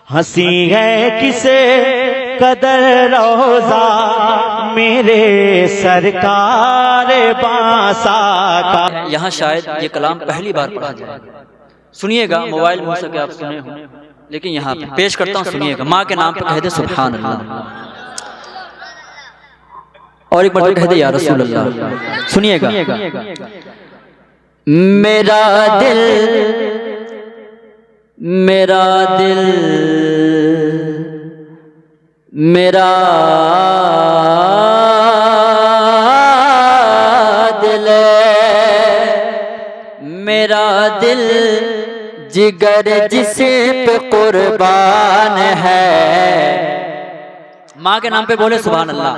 ہنسی ہے کسے قدر روزہ میرے سرکار بانسا کا. یہاں شاید یہ کلام پہلی بار پڑھا جائے. سنیے گا، موبائل میں ہو سکے آپ سنے ہوں، لیکن یہاں پہ پیش کرتا ہوں، سنیے گا. ماں کے نام پر کہہ دے سبحان اللہ، اور ایک مرتبہ کہہ دے یا رسول اللہ. سنیے گا. میرا دل میرا دل میرا دل میرا دل جگر جس پہ قربان ہے. ماں کے نام پہ بولے سبحان اللہ.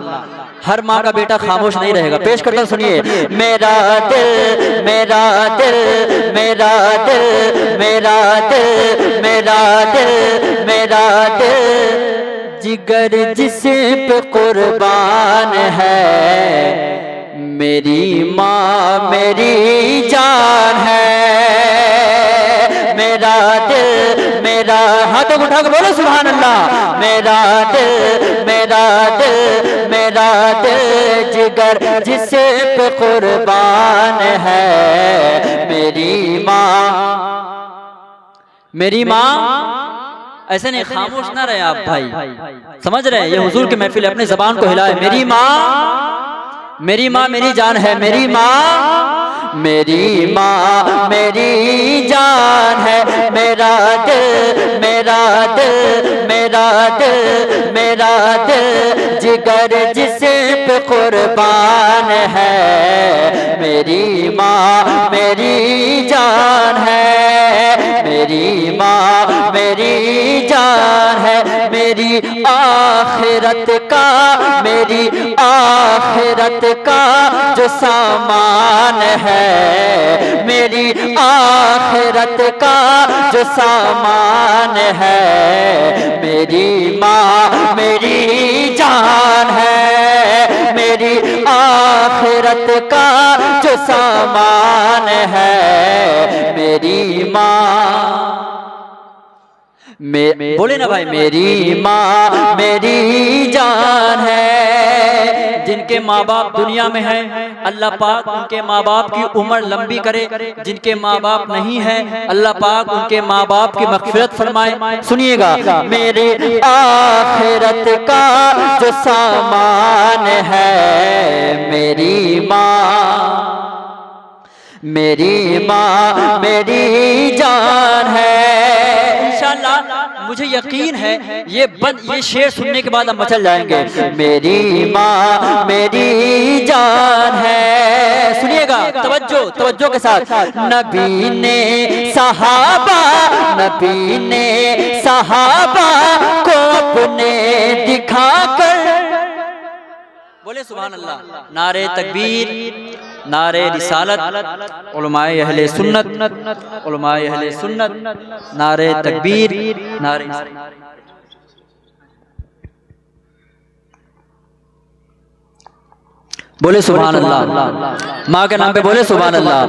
ہر ماں کا بیٹا خاموش نہیں رہے گا. پیش کرتا ہوں، سنیے. میرا دل میرا دل میرا دل میرا دل میرا دل میرا دل جگر جس پہ قربان ہے. میری ماں میری جان ہے. میرا دل میرا، ہاتھوں کو اٹھا کے بولو سبحان اللہ. میرا دل میرا دل میرا دل جگر جس پہ قربان ہے. میری ماں میری ماں. ایسے نہیں، خاموش نہ رہے آپ بھائی، سمجھ رہے ہیں؟ یہ حضور کی محفل ہے، اپنی زبان کو ہلائے. میری ماں میری ماں میری جان ہے. میری ماں میری ماں میری جان ہے. میرا دل میرا دل میرا دل میرا دل جگر جس پہ قربان ہے. میری ماں میری جان ہے. میری ماں میری جان ہے. میری آخرت کا میری آخرت کا جو سامان ہے. میری آخرت کا جو سامان ہے. میری ماں میری جان ہے. میری آخرت کا جو سامان ہے. میری ماں بولے نا بھائی. میری ماں میری جان ہے. جن کے ماں باپ دنیا میں ہیں اللہ پاک ان کے ماں باپ کی عمر لمبی کرے. جن کے ماں باپ نہیں ہیں اللہ پاک ان کے ماں باپ کی مغفرت فرمائے. سنیے گا. میری آخرت کا جو سامان ہے. میری ماں میری ماں میری جان ہے. انشاءاللہ مجھے یقین ہے یہ شعر سننے کے بعد ہم مچل جائیں گے. میری ماں میری جان ہے. سنیے گا توجہ کے ساتھ. نبی نے صحابہ کو اپنے دکھا کر بولے سبحان اللہ. نعرہ تکبیر، نعرہ رسالت، علماء اہل سنت، علماء اہل سنت. نعرہ تکبیر، نعرہ بولے سبحان اللہ. ماں کے نام پہ بولے سبحان اللہ.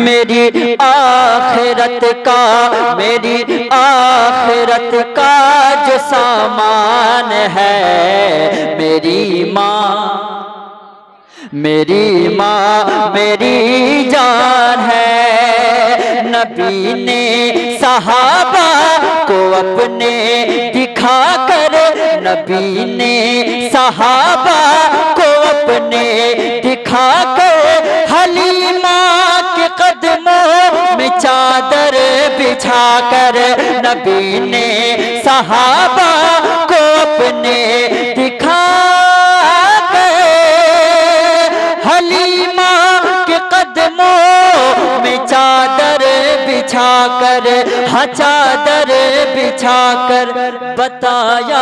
میری آخرت کا جو سامان ہے. میری ماں میری ماں میری جان ہے. نبی نے صحابہ کو اپنے دکھا کر نبی نے صحابہ کو اپنے دکھا کر حلیمہ کے قدموں میں چادر بچھا کر نبی نے صحابہ کو اپنے دکھا کر حلیمہ کے قدموں میں چادر بچھا کر چادر بچھا کر بتایا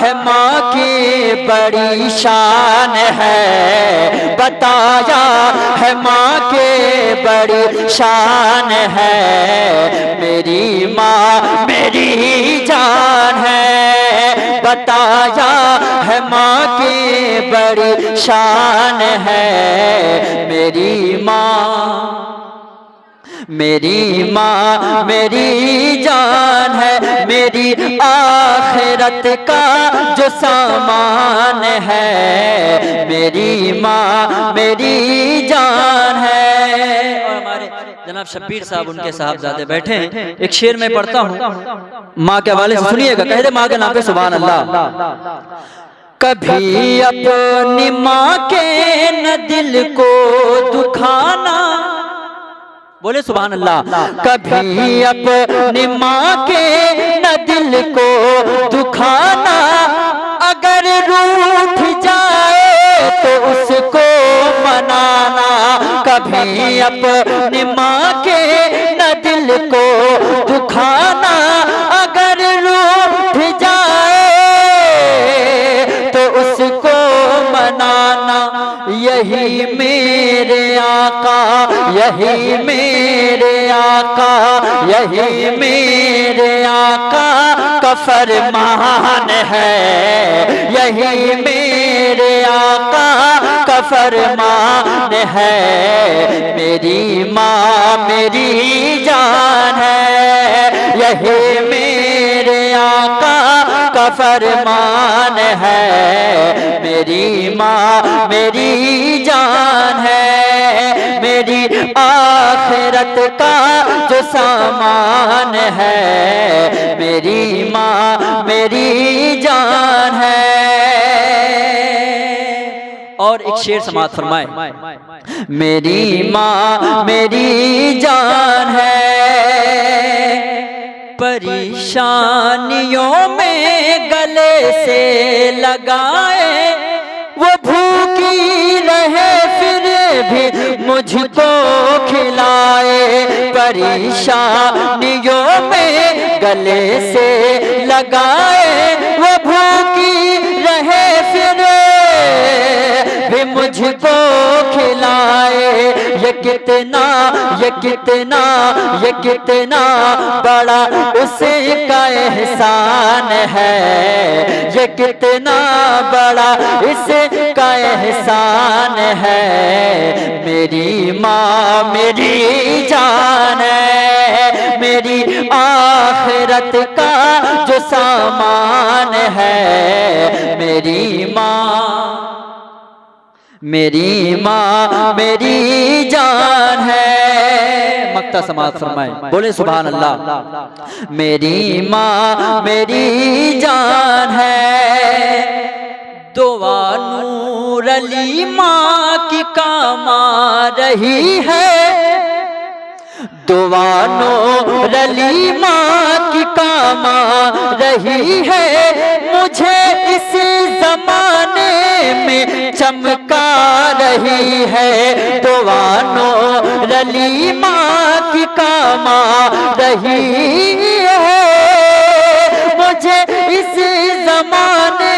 ہے ماں کی بڑی شان ہے. بتایا ہے ماں کی بڑی شان ہے. میری ماں میری جان ہے. بتایا ہے ماں کی بڑی شان ہے. میری ماں میری ماں میری جان ہے، میری آخرت کا جو سامان ہے، میری ماں میری جان ہے۔ اور ہمارے جناب شبیر صاحب ان کے صاحبزادے بیٹھے ہیں، ایک شعر میں پڑھتا ہوں ماں کے حوالے سے، سنیے گا، کہہ دے ماں کے نام پہ سبحان اللہ۔ کبھی اپنی ماں کے نہ دل کو دکھانا، بولے سبحان اللہ، کبھی اپنی ماں کے نہ دل کو دکھانا، اگر روٹھ جائے تو اس کو منانا، کبھی اپنی ماں کے نہ دل کو دکھانا، اگر روٹھ جائے تو اس کو منانا، یہی میرے آقا، یہی میرے آقا، یہی میرے آقا کا فرمان ہے، یہی میرے آقا کا فرمان ہے، میری ماں میری جان ہے، یہی میرے آقا کا فرمان ہے، میری ماں میری جان ہے، میری آخرت کا جو سامان ہے، میری ماں میری جان ہے۔ اور ایک شعر سماعت فرمائے، میری ماں میری جان ہے، پریشانیوں میں گلے سے لگائے، وہ بھوکی رہے پھر بھی مجھ کو کھلائے، پریشانیوں میں گلے سے لگائے، وہ بھوکی رہے پھر بھی مجھ کو کھلائے، یہ کتنا یہ کتنا یہ کتنا بڑا اس کا احسان ہے، یہ کتنا بڑا اس کا احسان ہے، میری ماں میری جان ہے، میری آخرت کا جو سامان ہے، میری ماں میری ماں میری جان ہے۔ مقطع سماعت فرمائے، بولے سبحان اللہ۔ میری ماں میری جان ہے، دعا نور علی ماں کی کام آ رہی ہے، دعا نور علی ماں کی کام آ رہی ہے، مجھے اس زمانے میں چمکا رہی ہے، دعا نور علی ماں کی کام آ رہی ہے، مجھے اس زمانے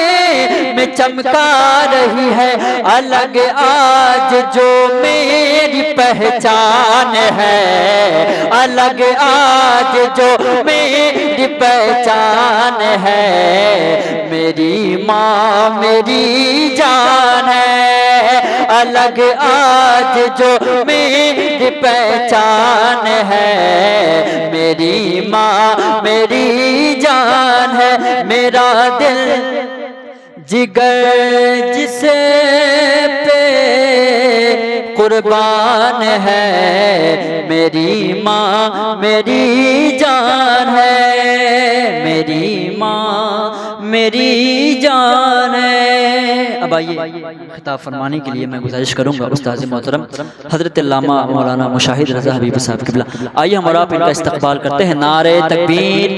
میں چمکا رہی ہے، الگ آج جو میری پہچان ہے، الگ آج جو میری پہچان ہے، میری ماں میری جان ہے، الگ آج جو میری پہچان ہے، میری ماں میری جان ہے، میرا دل جگر جس پہ قربان ہے، میری ماں میری جان ہے، میری ماں میری جان ہے۔ اب آئیے خطاب فرمانے کے لیے میں گزارش کروں گا استاذ محترم حضرت علامہ مولانا مشاہد رضا حبیب صاحب قبلہ، آئیے ہم اور آپ ان کا استقبال کرتے ہیں، نعرہ تکبیر۔